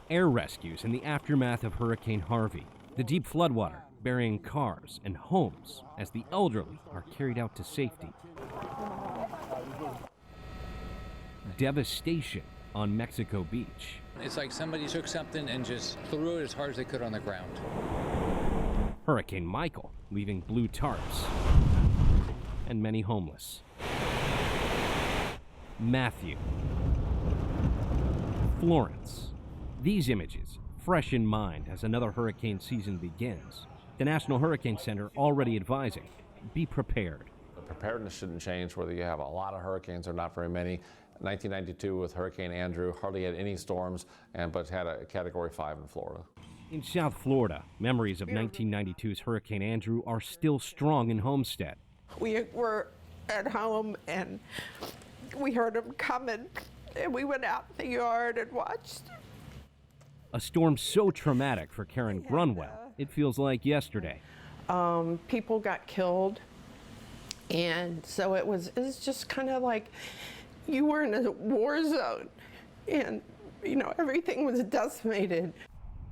Air rescues in the aftermath of Hurricane Harvey. The deep floodwater burying cars and homes as the elderly are carried out to safety. Devastation on Mexico Beach. It's like somebody took something and just threw it as hard as they could on the ground. Hurricane Michael leaving blue tarps and many homeless. Matthew. Florence. These images, fresh in mind as another hurricane season begins. The National Hurricane Center already advising, be prepared. The preparedness shouldn't change whether you have a lot of hurricanes or not very many. 1992 with Hurricane Andrew, hardly had any storms, but had a Category 5 in Florida. In South Florida, memories of 1992's Hurricane Andrew are still strong in Homestead. We were at home and we heard him coming, and we went out in the yard and watched. A storm so traumatic for Karen Grunwell, it feels like yesterday. People got killed, and so it was just kind of like you were in a war zone, and everything was decimated.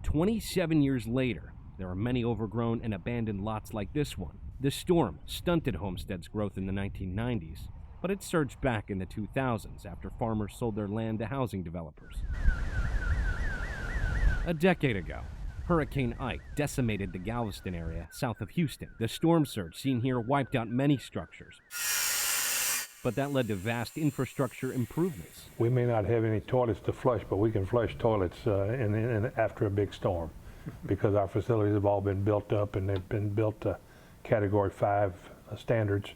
27 years later, there are many overgrown and abandoned lots like this one. The storm stunted Homestead's growth in the 1990s, but it surged back in the 2000s after farmers sold their land to housing developers. A decade ago, Hurricane Ike decimated the Galveston area south of Houston. The storm surge seen here wiped out many structures, but that led to vast infrastructure improvements. We may not have any toilets to flush, but we can flush toilets after a big storm because our facilities have all been built up and they've been built to Category 5 standards.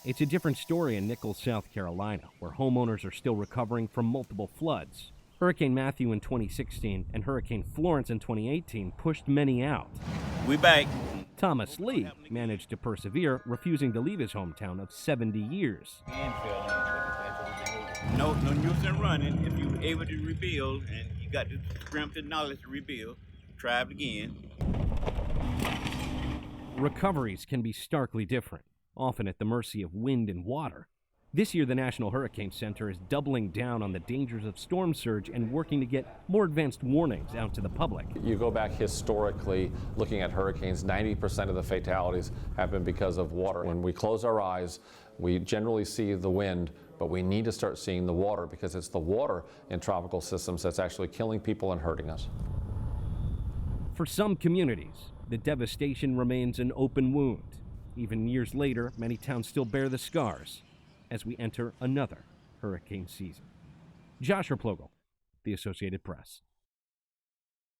It's a different story in Nichols, South Carolina, where homeowners are still recovering from multiple floods. Hurricane Matthew in 2016 and Hurricane Florence in 2018 pushed many out. We back. Thomas Lee managed to persevere, refusing to leave his hometown of 70 years. No use in running. If you're able to rebuild and you got the strength and knowledge to rebuild, try it again. Recoveries can be starkly different, often at the mercy of wind and water. This year, the National Hurricane Center is doubling down on the dangers of storm surge and working to get more advanced warnings out to the public. You go back historically, looking at hurricanes, 90% of the fatalities have been because of water. When we close our eyes, we generally see the wind, but we need to start seeing the water because it's the water in tropical systems that's actually killing people and hurting us. For some communities, the devastation remains an open wound. Even years later, many towns still bear the scars as we enter another hurricane season. Joshua Plogel, The Associated Press.